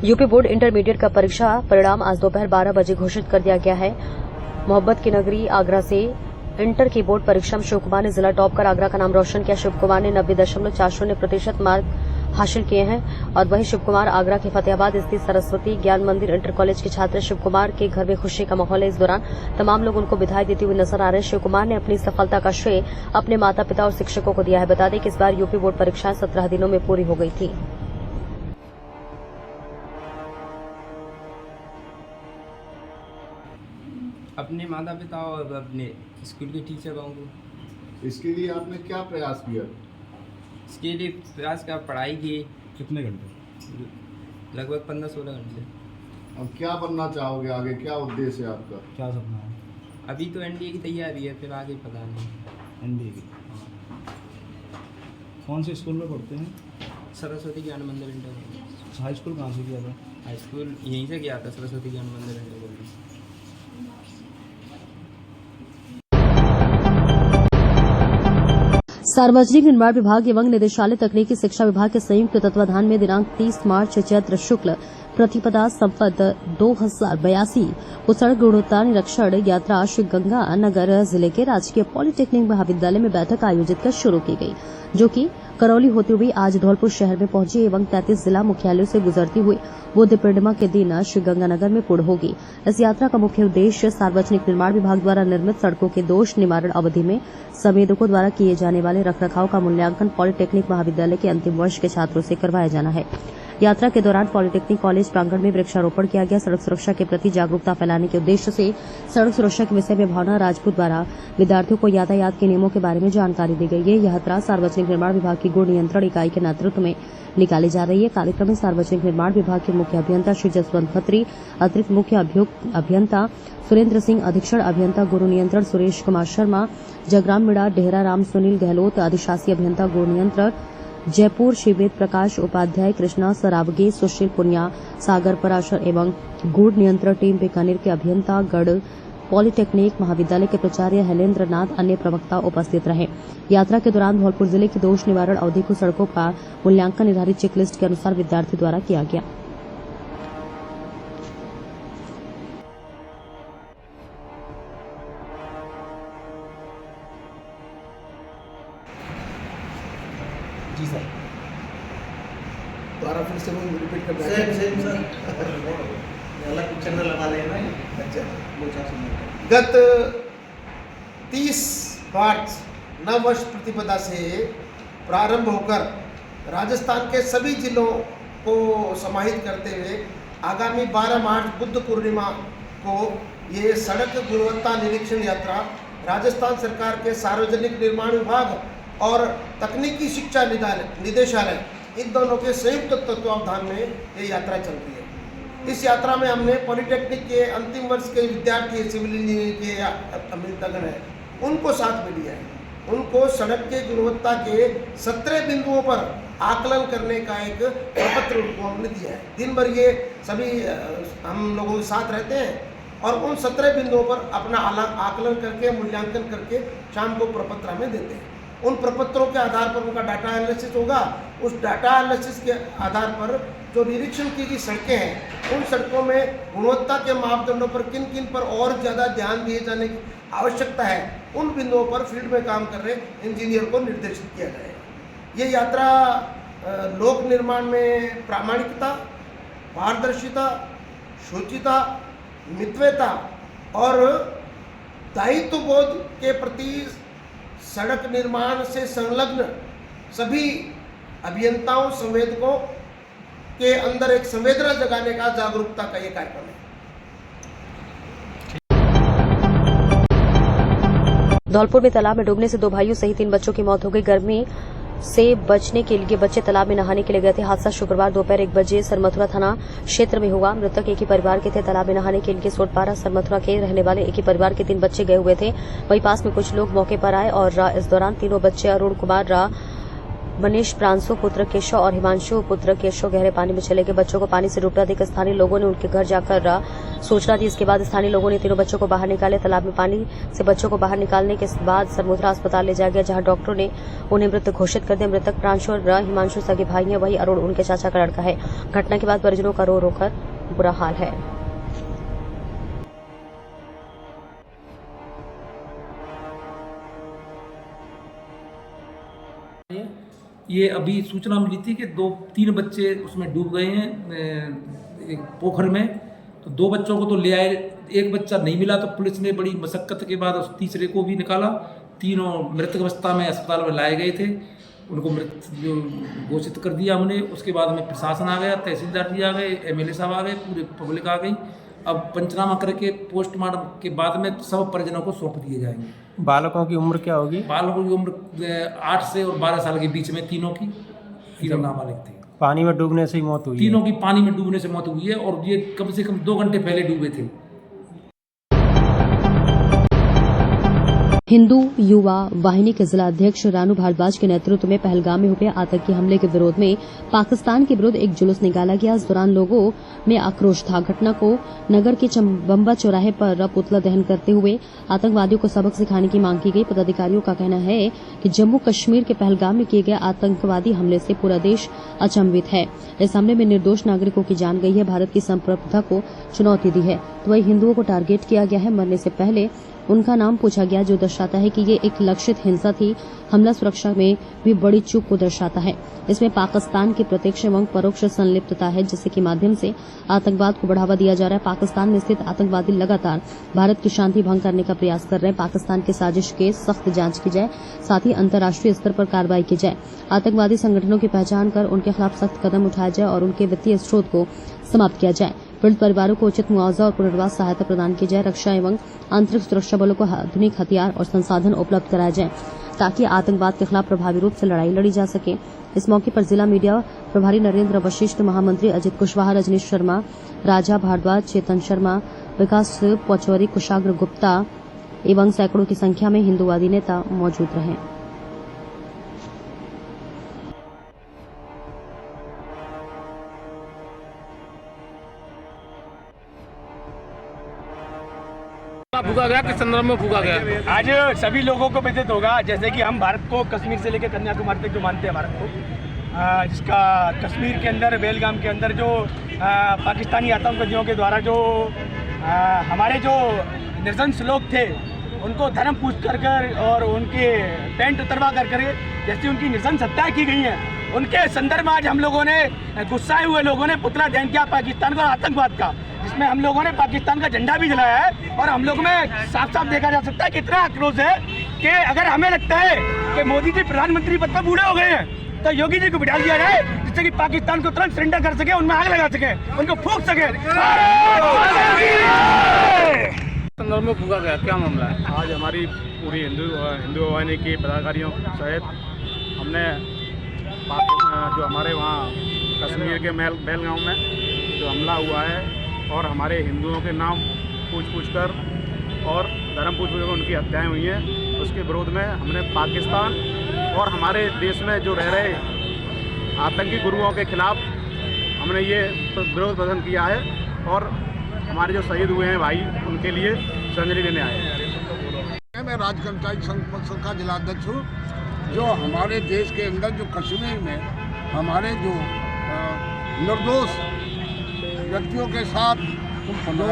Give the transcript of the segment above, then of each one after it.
UP board intermediate का परीक्षा परिणाम आज दोपहर 12 बजे घोषित कर दिया गया है। मोहब्बत की नगरी आगरा से इंटर की बोर्ड परीक्षा में शिव कुमार ने जिला टॉप कर आगरा का नाम रोशन किया। शिव कुमार ने 90.40% मार्क हासिल किए हैं और वहीं शिव कुमार आगरा के फतेहाबाद स्थित सरस्वती ज्ञान मंदिर इंटर कॉलेज के छात्र। शिव कुमार के घर में खुशी का माहौल है। इस दौरान तमाम लोग उनको बधाई देते हुए नजर आ रहे हैं। शिव कुमार ने अपनी सफलता का श्रेय अपने माता पिता और शिक्षकों को दिया है। बता दें कि इस बार यूपी बोर्ड परीक्षाएं 17 दिनों में पूरी हो गई थी। अपने माता पिता और अपने स्कूल के टीचरों को। इसके लिए आपने क्या प्रयास किया? इसके लिए प्रयास का पढ़ाई की। कितने घंटे? लगभग 15-16 घंटे। अब क्या बनना चाहोगे आगे, क्या उद्देश्य है आपका? क्या सपना है? अभी तो एनडीए की तैयारी है, फिर आगे पता नहीं। एनडीए की। कौन से स्कूल में पढ़ते हैं? सरस्वती ज्ञान मंदिर इंटर कॉलेज। हाई स्कूल कहाँ से किया था? हाई स्कूल यहीं से किया था, सरस्वती ज्ञान मंदिर इंटर कॉलेज। सार्वजनिक निर्माण विभाग एवं निदेशालय तकनीकी शिक्षा विभाग के संयुक्त तत्वाधान में दिनांक 30 मार्च चैत्र शुक्ल प्रतिपदा संवत 2082 को सड़क गुणवत्ता निरीक्षण यात्रा श्री गंगा नगर जिले के राजकीय पॉलिटेक्निक महाविद्यालय में बैठक आयोजित कर शुरू की गई, जो कि करौली होते हुए आज धौलपुर शहर में पहुंची एवं 33 जिला मुख्यालयों से गुजरती हुई बुद्ध पूर्णिमा के दिन श्री गंगानगर में पूर्ण होगी। इस यात्रा का मुख्य उद्देश्य सार्वजनिक निर्माण विभाग द्वारा निर्मित सड़कों के दोष निवारण अवधि में संवेदकों द्वारा किए जाने वाले रखरखाव का मूल्यांकन पॉलिटेक्निक महाविद्यालय के अंतिम वर्ष के छात्रों से करवाया जाना है। यात्रा के दौरान पॉलिटेक्निक कॉलेज प्रांगण में वृक्षारोपण किया गया। सड़क सुरक्षा के प्रति जागरूकता फैलाने के उद्देश्य से सड़क सुरक्षा के विषय में भावना राजपूत द्वारा विद्यार्थियों को यातायात के नियमों के बारे में जानकारी दी गई है। यह यात्रा सार्वजनिक निर्माण विभाग की गुण नियंत्रण इकाई के नेतृत्व में निकाली जा रही है। कार्यक्रम में सार्वजनिक निर्माण विभाग के मुख्य अभियंता श्री जसवंत खत्री, अतिरिक्त मुख्य अभियंता सुरेंद्र सिंह, अधीक्षण अभियंता गुरु नियंत्रण सुरेश कुमार शर्मा, जगराम मिड़ा, डेहरा राम सुनील गहलोत, अधिशासी अभियंता गुरु नियंत्रण जयपुर शिवेद प्रकाश, उपाध्याय कृष्णा सरावगे, सुशील पुनिया, सागर पराशर एवं गुड़ नियंत्रण टीम बीकानेर के अभियंता गढ़ पॉलिटेक्निक महाविद्यालय के प्राचार्य हैलेंद्र नाथ, अन्य प्रवक्ता उपस्थित रहे। यात्रा के दौरान धौलपुर जिले की दोष निवारण अवधि को सड़कों का मूल्यांकन निर्धारित चेकलिस्ट के अनुसार विद्यार्थी द्वारा किया गया। जी सर, दोबारा फिर से वो रिपीट कर सेम सर। अलग पिक्चर में लगा लेना। अच्छा, बोल गत 30 मार्च नववर्ष प्रतिपदा से प्रारंभ होकर राजस्थान के सभी जिलों को समाहित करते हुए आगामी 12 मार्च बुद्ध पूर्णिमा को ये सड़क गुणवत्ता निरीक्षण यात्रा राजस्थान सरकार के सार्वजनिक निर्माण विभाग और तकनीकी शिक्षा निदेशालय इन दोनों के संयुक्त तत्वावधान में ये यात्रा चल रही है। इस यात्रा में हमने पॉलिटेक्निक के अंतिम वर्ष के विद्यार्थी, सिविल इंजीनियरिंग के अभियंतागण हैं, उनको साथ में लिया है। उनको सड़क के गुणवत्ता के 17 बिंदुओं पर आकलन करने का एक प्रपत्र उनको हमने दिया है। दिन भर ये सभी हम लोगों के साथ रहते हैं और उन 17 बिंदुओं पर अपना आकलन करके मूल्यांकन करके शाम को प्रपत्र हमें देते हैं। उन प्रपत्रों के आधार पर उनका डाटा एनालिसिस होगा। उस डाटा एनालिसिस के आधार पर जो निरीक्षण की गई सड़कें हैं, उन सड़कों में गुणवत्ता के मापदंडों पर किन किन पर और ज़्यादा ध्यान दिए जाने की आवश्यकता है, उन बिंदुओं पर फील्ड में काम कर रहे इंजीनियर को निर्देशित किया जाएगा। ये यात्रा लोक निर्माण में प्रामाणिकता, पारदर्शिता, शुचिता, मितव्यता और दायित्वबोध के प्रति सड़क निर्माण से संलग्न सभी अभियंताओं, संवेदकों के अंदर एक संवेदना जगाने का, जागरूकता का ये कार्यक्रम है। धौलपुर में तालाब में डूबने से 2 भाइयों सहित 3 बच्चों की मौत हो गई। गर्मी से बचने के लिए बच्चे तालाब में नहाने के लिए गए थे। हादसा शुक्रवार दोपहर 1 बजे सरमथुरा थाना क्षेत्र में हुआ। मृतक एक ही परिवार के थे। तालाब में नहाने के लिए सोटपारा सरमथुरा के रहने वाले एक ही परिवार के 3 बच्चे गए हुए थे। वहीं पास में कुछ लोग मौके पर आए और इस दौरान तीनों बच्चे अरुण कुमार मनीष प्रांशु पुत्र केशव और हिमांशु पुत्र केशव गहरे पानी में चले गए। बच्चों को पानी से डूबते देख स्थानीय लोगों ने उनके घर जाकर सूचना दी। इसके बाद स्थानीय लोगों ने तीनों बच्चों को बाहर निकाले। तालाब में पानी से बच्चों को बाहर निकालने के बाद सरमुद्रा अस्पताल ले जाया गया, जहां डॉक्टरों ने उन्हें मृत घोषित कर दिया। मृतक प्रांशु और हिमांशु सगे भाई हैं, वही अरुण उनके चाचा का लड़का है। घटना के बाद परिजनों का रो रो कर बुरा हाल है। ये अभी सूचना मिली थी कि 2-3 बच्चे उसमें डूब गए हैं एक पोखर में। तो 2 बच्चों को तो ले आए, एक बच्चा नहीं मिला तो पुलिस ने बड़ी मशक्कत के बाद उस तीसरे को भी निकाला। तीनों मृत अवस्था में अस्पताल में लाए गए थे, उनको मृत घोषित कर दिया हमने। उसके बाद में प्रशासन आ गया, तहसीलदार जी आ गए, MLA साहब आ गए, पूरे पब्लिक आ गई। अब पंचनामा करके पोस्टमार्टम के बाद में सब परिजनों को सौंप दिए जाएंगे। बालकों की उम्र क्या होगी? बालकों की उम्र 8 से और 12 साल के बीच में, तीनों की, तीनों नाबालिग थे। पानी में डूबने से ही मौत हुई है? तीनों की पानी में डूबने से मौत हुई है और ये कम से कम 2 घंटे पहले डूबे थे। हिंदू युवा वाहिनी के जिला अध्यक्ष रानू भारद्वाज के नेतृत्व में पहलगाम में हुए आतंकी हमले के विरोध में पाकिस्तान के विरुद्ध एक जुलूस निकाला गया। इस दौरान लोगों में आक्रोश था। घटना को नगर के चंबम्बा चौराहे पर पुतला दहन करते हुए आतंकवादियों को सबक सिखाने की मांग की गई। पदाधिकारियों का कहना है कि जम्मू कश्मीर के पहलगाम में किए गए आतंकवादी हमले से पूरा देश अचंभित है। इस हमले में निर्दोष नागरिकों की जान गई है। भारत की संप्रभुता को चुनौती दी है। तो वही हिंदुओं को टारगेट किया गया है। मरने से पहले उनका नाम पूछा गया, जो दर्शाता है कि ये एक लक्षित हिंसा थी। हमला सुरक्षा में भी बड़ी चूक को दर्शाता है। इसमें पाकिस्तान की प्रत्यक्ष एवं परोक्ष संलिप्तता है, जिससे के माध्यम से आतंकवाद को बढ़ावा दिया जा रहा है। पाकिस्तान में स्थित आतंकवादी लगातार भारत की शांति भंग करने का प्रयास कर रहे हैं। पाकिस्तान की साजिश के सख्त जांच की जाए, साथ ही अंतर्राष्ट्रीय स्तर पर कार्रवाई की जाए। आतंकवादी संगठनों की पहचान कर उनके खिलाफ सख्त कदम उठाया जाए और उनके वित्तीय स्रोत को समाप्त किया जाए। पीड़ित परिवारों को उचित मुआवजा और पुनर्वास सहायता प्रदान की जाए। रक्षा एवं आंतरिक सुरक्षा बलों को आधुनिक हथियार और संसाधन उपलब्ध कराए जाए, ताकि आतंकवाद के खिलाफ प्रभावी रूप से लड़ाई लड़ी जा सके। इस मौके पर जिला मीडिया प्रभारी नरेंद्र वशिष्ठ, महामंत्री अजित कुशवाहा, रजनीश शर्मा, राजा भारद्वाज, चेतन शर्मा, विकास पचौरी, कुशाग्र गुप्ता एवं सैकड़ों की संख्या में हिंदूवादी नेता मौजूद रहे। फूका गया, किस संदर्भ में फूका गया? आज सभी लोगों को विदित होगा, जैसे कि हम भारत को कश्मीर से लेकर कन्याकुमारी तक जो मानते हैं भारत को, जिसका कश्मीर के अंदर बेलगाम के अंदर जो पाकिस्तानी आतंकवादियों के द्वारा जो हमारे जो निर्जंस लोग थे उनको धर्म पूछ कर और उनके पेंट उतरवा कर जैसे उनकी निर्जंस हत्याएं की गई हैं, उनके संदर्भ में आज हम लोगों ने, गुस्साए हुए लोगों ने पुतला दहन किया पाकिस्तान का आतंकवाद का, जिसमें हम लोगों ने पाकिस्तान का झंडा भी जलाया है। और हम लोग में साफ साफ देखा जा सकता है कि इतना आक्रोश है कि अगर हमें लगता है कि मोदी जी प्रधानमंत्री पद पर बूढ़े हो गए हैं, तो योगी जी को बिठा दिया जाए, जिससे कि पाकिस्तान को तुरंत सरेंडर कर सके, उनमें आग लगा सके, उनको फूंक सके। संदर्भ में फूका गया, क्या मामला है? आज हमारी पूरी हिंदू वाहिनी की पदाधिकारियों सहित हमने जो हमारे वहाँ कश्मीर के बेलगाम में जो हमला हुआ है और हमारे हिंदुओं के नाम पूछ कर और धर्म पूछ कर उनकी हत्याएं हुई हैं, उसके विरोध में हमने पाकिस्तान और हमारे देश में जो रह रहे आतंकी गुरुओं के खिलाफ हमने ये विरोध प्रदर्शन किया है और हमारे जो शहीद हुए हैं भाई, उनके लिए श्रद्धांजलि देने आए हैं। मैं राजकर्मचारी संघ का जिलाध्यक्ष हूँ। जो हमारे देश के अंदर जो कश्मीर में हमारे जो निर्दोष व्यक्तियों के साथ जो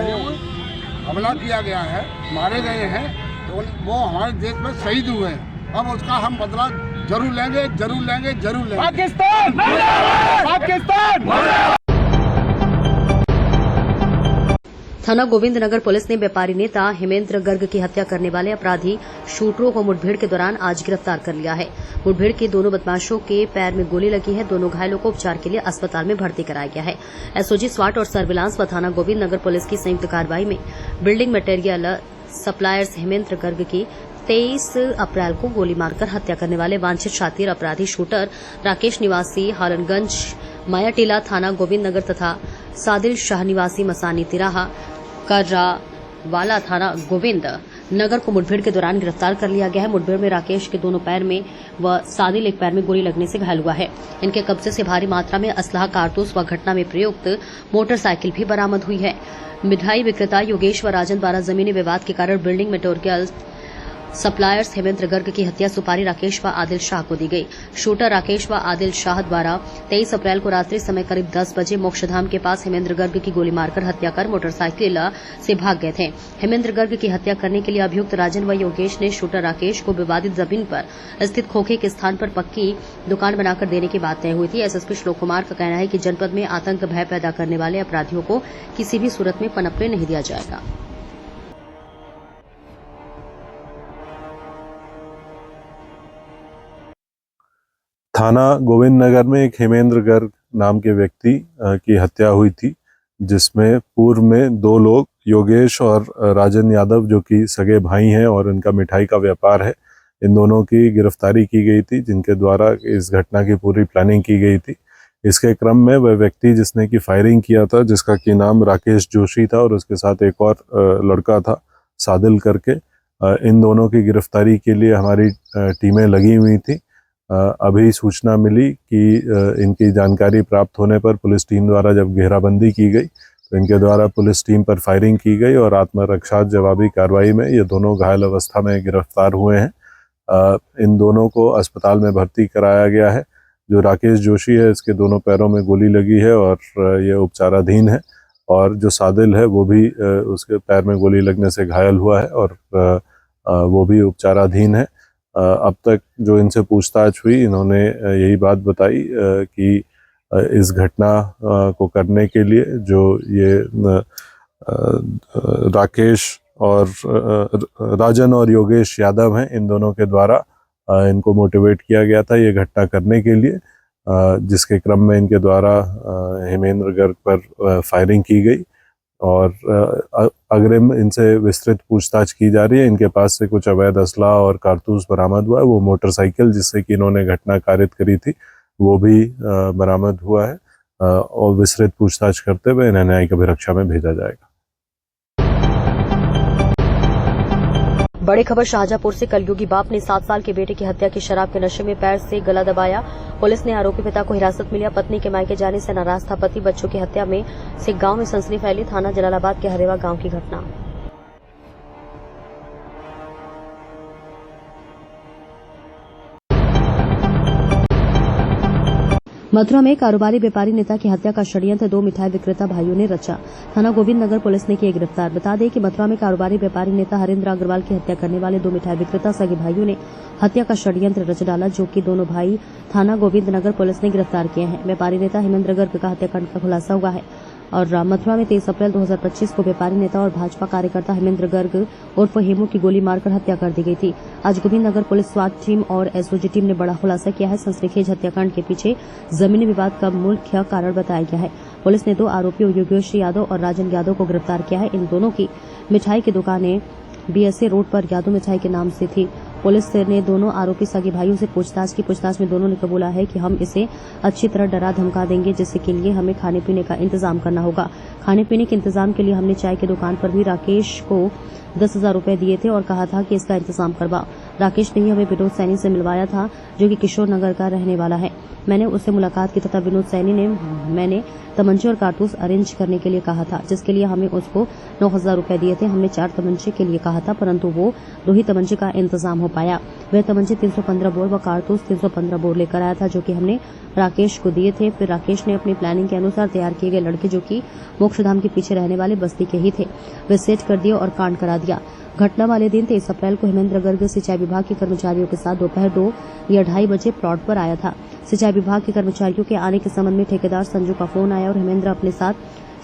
हमला किया गया है, मारे गए हैं, तो वो हमारे देश में शहीद हुए हैं। अब उसका हम बदला जरूर लेंगे, जरूर लेंगे, जरूर लेंगे। पाकिस्तान पाकिस्तान। थाना गोविंद नगर पुलिस ने व्यापारी नेता हेमेंद्र गर्ग की हत्या करने वाले अपराधी शूटरों को मुठभेड़ के दौरान आज गिरफ्तार कर लिया है। मुठभेड़ के दोनों बदमाशों के पैर में गोली लगी है। दोनों घायलों को उपचार के लिए अस्पताल में भर्ती कराया गया है। एसओजी स्वाट और सर्विलांस व थाना गोविंद नगर पुलिस की संयुक्त कार्रवाई में building material suppliers Hemendra Garg की 23 अप्रैल को गोली मारकर हत्या करने वाले वांछित शातिर अपराधी शूटर राकेश निवासी हालनगंज मायाटीला थाना गोविंद नगर तथा सादिल शाह निवासी मसानी तिराहा कर्रा वाला थाना गोविंद नगर को मुठभेड़ के दौरान गिरफ्तार कर लिया गया है। मुठभेड़ में राकेश के दोनों पैर में व सादिल एक पैर में गोली लगने से घायल हुआ है। इनके कब्जे से भारी मात्रा में असलाह, कारतूस व घटना में प्रयुक्त मोटरसाइकिल भी बरामद हुई है। मिठाई विक्रेता योगेश व राजन द्वारा जमीनी विवाद के कारण building material suppliers Hemendra Garg की हत्या सुपारी राकेश व आदिल शाह को दी गई। शूटर राकेश व आदिल शाह द्वारा 23 अप्रैल को रात्रि समय करीब 10 बजे मोक्षधाम के पास हेमेंद्र गर्ग की गोली मारकर हत्या कर मोटरसाइकिल से भाग गए थे। हेमेंद्र गर्ग की हत्या करने के लिए अभियुक्त राजन व योगेश ने शूटर राकेश को विवादित जमीन पर स्थित खोखे के स्थान पर पक्की दुकान बनाकर देने की बात तय हुई थी। एसएसपी श्लोक कुमार का कहना है कि जनपद में आतंक भय पैदा करने वाले अपराधियों को किसी भी सूरत में पनपने नहीं दिया जाएगा। थाना गोविंद नगर में एक हेमेंद्र गर्ग नाम के व्यक्ति की हत्या हुई थी, जिसमें पूर्व में 2 लोग योगेश और राजन यादव जो कि सगे भाई हैं और इनका मिठाई का व्यापार है, इन दोनों की गिरफ्तारी की गई थी, जिनके द्वारा इस घटना की पूरी प्लानिंग की गई थी। इसके क्रम में वह व्यक्ति जिसने की फायरिंग किया था, जिसका कि नाम राकेश जोशी था और उसके साथ एक और लड़का था सादिल करके, इन दोनों की गिरफ्तारी के लिए हमारी टीमें लगी हुई थी। अभी सूचना मिली कि इनकी जानकारी प्राप्त होने पर पुलिस टीम द्वारा जब घेराबंदी की गई तो इनके द्वारा पुलिस टीम पर फायरिंग की गई और आत्मरक्षा जवाबी कार्रवाई में ये दोनों घायल अवस्था में गिरफ्तार हुए हैं। इन दोनों को अस्पताल में भर्ती कराया गया है। जो राकेश जोशी है, इसके दोनों पैरों में गोली लगी है और ये उपचाराधीन है, और जो सादिल है वो भी उसके पैर में गोली लगने से घायल हुआ है और वो भी उपचाराधीन है। अब तक जो इनसे पूछताछ हुई, इन्होंने यही बात बताई कि इस घटना को करने के लिए जो ये राकेश और राजन और योगेश यादव हैं, इन दोनों के द्वारा इनको मोटिवेट किया गया था ये घटना करने के लिए, जिसके क्रम में इनके द्वारा हेमेंद्र गर्ग पर फायरिंग की गई और अग्रिम इनसे विस्तृत पूछताछ की जा रही है। इनके पास से कुछ अवैध असला और कारतूस बरामद हुआ है। वो मोटरसाइकिल जिससे कि इन्होंने घटना कारित करी थी वो भी बरामद हुआ है और विस्तृत पूछताछ करते हुए इन्हें न्यायिक अभिरक्षा में भेजा जाएगा। बड़ी खबर शाहजहांपुर से। कलयुगी बाप ने 7 साल के बेटे की हत्या की शराब के नशे में पैर से गला दबाया। पुलिस ने आरोपी पिता को हिरासत में लिया। पत्नी के मायके जाने से नाराज था पति। बच्चों की हत्या में से गांव में सनसनी फैली। थाना जलालाबाद के हरेवा गांव की घटना। मथुरा में कारोबारी व्यापारी नेता की हत्या का षड्यंत्र 2 मिठाई विक्रेता भाइयों ने रचा। थाना गोविंद नगर पुलिस ने किए गिरफ्तार। बता दें कि मथुरा में कारोबारी व्यापारी नेता हरेंद्र अग्रवाल की हत्या करने वाले 2 मिठाई विक्रेता सगे भाइयों ने हत्या का षड्यंत्र रच डाला, जो कि दोनों भाई थाना गोविंद नगर पुलिस ने गिरफ्तार किए हैं। व्यापारी नेता हेमेंद्र गर्ग का हत्याकांड का खुलासा हुआ है और मथुरा में 23 अप्रैल 2025 को व्यापारी नेता और भाजपा कार्यकर्ता हेमेंद्र गर्ग उर्फ हेमू की गोली मारकर हत्या कर दी गई थी। आज गोविंद नगर पुलिस स्वाट टीम और एसओजी टीम ने बड़ा खुलासा किया है। सनसनीखेज हत्याकांड के पीछे जमीनी विवाद का मुख्य कारण बताया गया है। पुलिस ने 2 आरोपियों योगेश यादव और राजन यादव को गिरफ्तार किया है। इन दोनों की मिठाई की दुकानें बीएसए रोड पर यादव मिठाई के नाम से थी। पुलिस ने दोनों आरोपी सगे भाइयों से पूछताछ की। पूछताछ में दोनों ने कबूला है कि हम इसे अच्छी तरह डरा धमका देंगे, जिससे के लिए हमें खाने पीने का इंतजाम करना होगा। खाने पीने के इंतजाम के लिए हमने चाय की दुकान पर भी राकेश को 10,000 रुपए दिए थे और कहा था कि इसका इंतजाम करवा। राकेश ने ही हमें विनोद सैनी से मिलवाया था, जो कि किशोर नगर का रहने वाला है। मैंने उससे मुलाकात की तथा विनोद सैनी ने मैंने तमंचे और कारतूस अरेंज करने के लिए कहा था, जिसके लिए हमें उसको 9,000 रुपए दिए थे। हमने 4 तमंचे के लिए कहा था, परंतु वो 2 ही तमंचे का इंतजाम हो पाया। वह तमंचे 315 बोर व कारतूस 315 बोर लेकर आया था, जो कि हमने राकेश को दिए थे। फिर राकेश ने अपनी प्लानिंग के अनुसार तैयार किए गए लड़के, जो कि मोक्षधाम के पीछे रहने वाले बस्ती के ही थे, वे सेट कर दिए और कांड करा दिया। घटना वाले दिन 23 अप्रैल को हेमेंद्र गर्ग सिंचाई विभाग के कर्मचारियों के साथ दोपहर 2 या 2:30 बजे प्लॉट पर आया था। सिंचाई विभाग के कर्मचारियों के आने के संबंध में ठेकेदार संजू का फोन आया और हेमेंद्र अपने साथ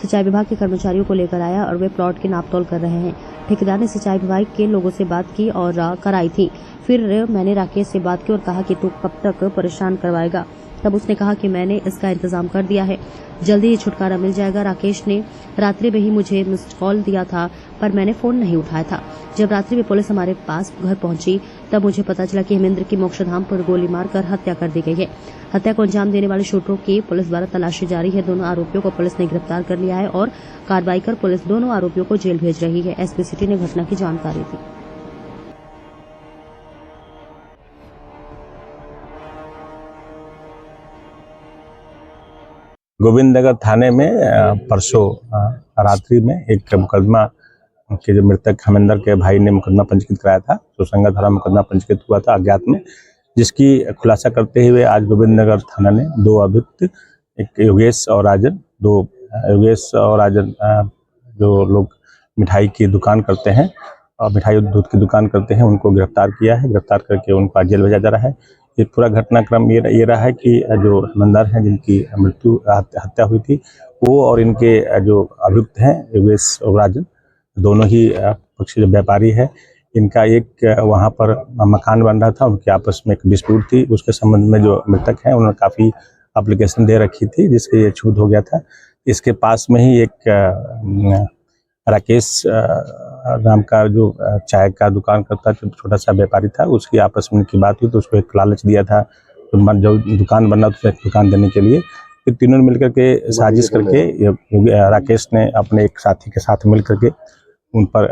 सिंचाई विभाग के कर्मचारियों को लेकर आया और वे प्लॉट की नापतोल कर रहे हैं। ठेकेदार ने सिंचाई विभाग के लोगों से बात की और कराई थी। फिर मैंने राकेश से बात की और कहा कि तू कब तक परेशान करवाएगा। तब उसने कहा कि मैंने इसका इंतजाम कर दिया है, जल्दी ही छुटकारा मिल जाएगा। राकेश ने रात्रि में ही मुझे मिस्ड कॉल दिया था, पर मैंने फोन नहीं उठाया था। जब रात्रि में पुलिस हमारे पास घर पहुंची, तब मुझे पता चला कि हेमेंद्र की मोक्षधाम पर गोली मारकर हत्या कर दी गई है। हत्या को अंजाम देने वाले शूटरों की पुलिस द्वारा तलाशी जारी है। दोनों आरोपियों को पुलिस ने गिरफ्तार कर लिया है और कार्रवाई कर पुलिस दोनों आरोपियों को जेल भेज रही है। एसपी सिटी ने घटना की जानकारी दी। गोविंद नगर थाने में परसों रात्रि में एक मुकदमा के जो मृतक हेमेंद्र के भाई ने मुकदमा पंजीकृत कराया था, सुसंगत धारा मुकदमा पंजीकृत हुआ था अज्ञात में, जिसकी खुलासा करते हुए आज गोविंद नगर थाना ने दो अभियुक्त, एक योगेश और राजन, जो लोग मिठाई की दुकान करते हैं और मिठाई और दूध की दुकान करते हैं, उनको गिरफ्तार किया है। गिरफ्तार करके उनको आज जेल भेजा जा रहा है। ये पूरा घटनाक्रम ये रहा है कि जो हेमेंद्र हैं, जिनकी हत्या हुई थी, वो और इनके जो अभियुक्त हैं योगेश और राजन, दोनों ही पक्ष जो व्यापारी है, इनका एक वहाँ पर मकान बन रहा था, उनकी आपस में एक डिस्प्यूट थी। उसके संबंध में जो मृतक हैं उन्होंने काफ़ी एप्लीकेशन दे रखी थी, जिससे ये छूट हो गया था। इसके पास में ही एक राकेश नाम का जो चाय का दुकान करता छोटा सा व्यापारी था, उसकी आपस में उनकी बात हुई तो उसको एक लालच दिया था, जो दुकान बनना था एक दुकान देने के लिए। फिर तीनों ने मिलकर के साजिश करके राकेश ने अपने एक साथी के साथ मिल करके उन पर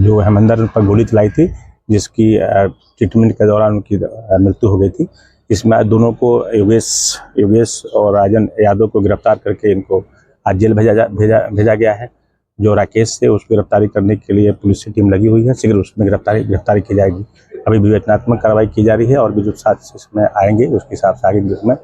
जो हेमेंद्र उन पर गोली चलाई थी, जिसकी ट्रीटमेंट के दौरान उनकी मृत्यु हो गई थी। इसमें दोनों को योगेश और राजन यादव को गिरफ्तार करके इनको आज जेल भेजा गया है। जो राकेश से उसको गिरफ्तारी करने के लिए पुलिस की टीम लगी हुई है, शीघ्र उसमें गिरफ्तारी की जाएगी। अभी विवेचनात्मक कार्रवाई की जा रही है और भी जो साथ इसमें आएंगे उसके हिसाब से आगे उसमें